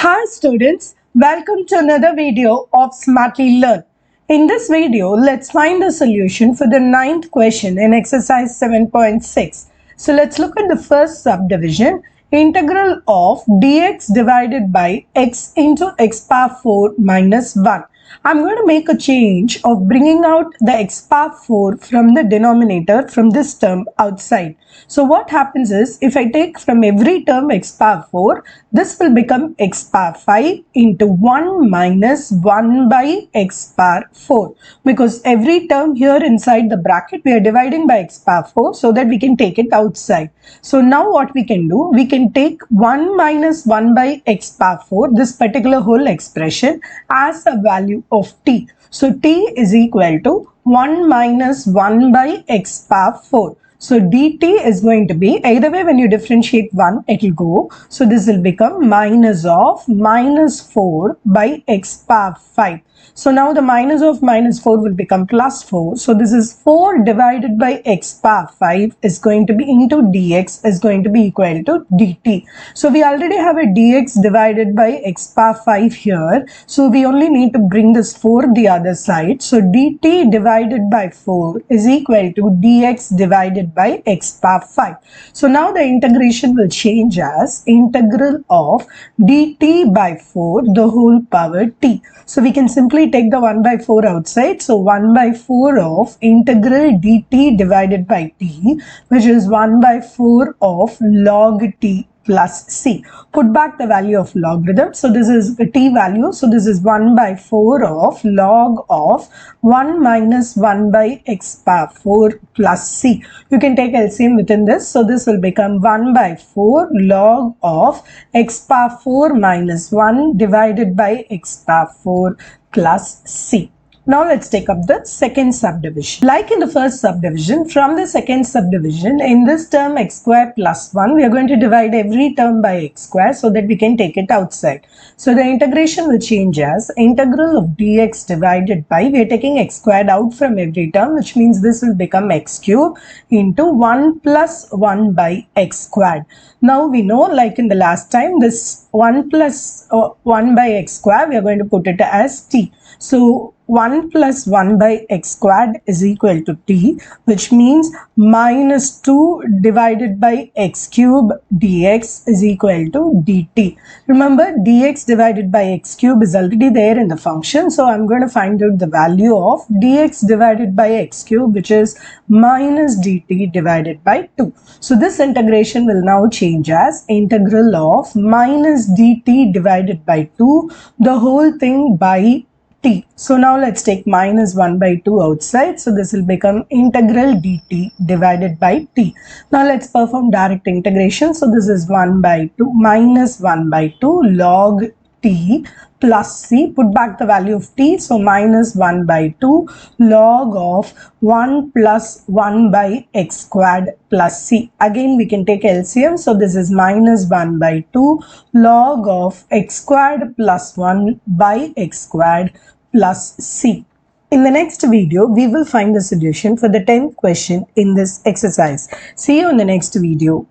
Hi students, welcome to another video of Smartly Learn. In this video, let's find the solution for the 9th question in exercise 7.6. So let's look at the first subdivision, integral of dx divided by x into x power 4 minus 1. I'm going to make a change of bringing out the x power 4 from the denominator from this term outside. So what happens is, if I take from every term x power 4, this will become x power 5 into 1 minus 1 by x power 4. Because every term here inside the bracket, we are dividing by x power 4 so that we can take it outside. So now what we can do, we can take 1 minus 1 by x power 4, this particular whole expression, as a value of t. So t is equal to 1 minus 1 by x power 4. So dt is going to be, either way when you differentiate 1, it will go. So this will become minus of minus 4 by x power 5. So now the minus of minus 4 will become plus 4. So this is 4 divided by x power 5 is going to be into dx is going to be equal to dt. So we already have a dx divided by x power 5 here. So we only need to bring this 4 the other side. So dt divided by 4 is equal to dx divided by x power 5. So now the integration will change as integral of dt by 4 the whole power t. So we can simply take the 1 by 4 outside. So 1 by 4 of integral dt divided by t, which is 1 by 4 of log t plus c. Put back the value of logarithm. So this is the t value. So this is 1 by 4 of log of 1 minus 1 by x power 4 plus c. You can take LCM within this. So this will become 1 by 4 log of x power 4 minus 1 divided by x power 4 plus c. Now let's take up the second subdivision. Like in the first subdivision, from the second subdivision, in this term x square plus 1, we are going to divide every term by x square so that we can take it outside. So the integration will change as integral of dx divided by, we are taking x squared out from every term, which means this will become x cube into 1 plus 1 by x squared. Now we know, like in the last time, this 1 plus 1 by x squared, we are going to put it as t. So 1 plus 1 by x squared is equal to t, which means minus 2 divided by x cube dx is equal to dt. Remember, dx divided by x cube is already there in the function. So I'm going to find out the value of dx divided by x cube, which is minus dt divided by 2. So this integration will now change as integral of minus dt divided by 2, the whole thing by t. So now let's take minus 1 by 2 outside. So this will become integral dt divided by t. Now let's perform direct integration. So this is 1 by 2 minus 1 by 2 log t plus c. Put back the value of t. So minus 1 by 2 log of 1 plus 1 by x squared plus c. Again we can take LCM. So this is minus 1 by 2 log of x squared plus 1 by x squared plus c. In the next video, we will find the solution for the 10th question in this exercise. See you in the next video.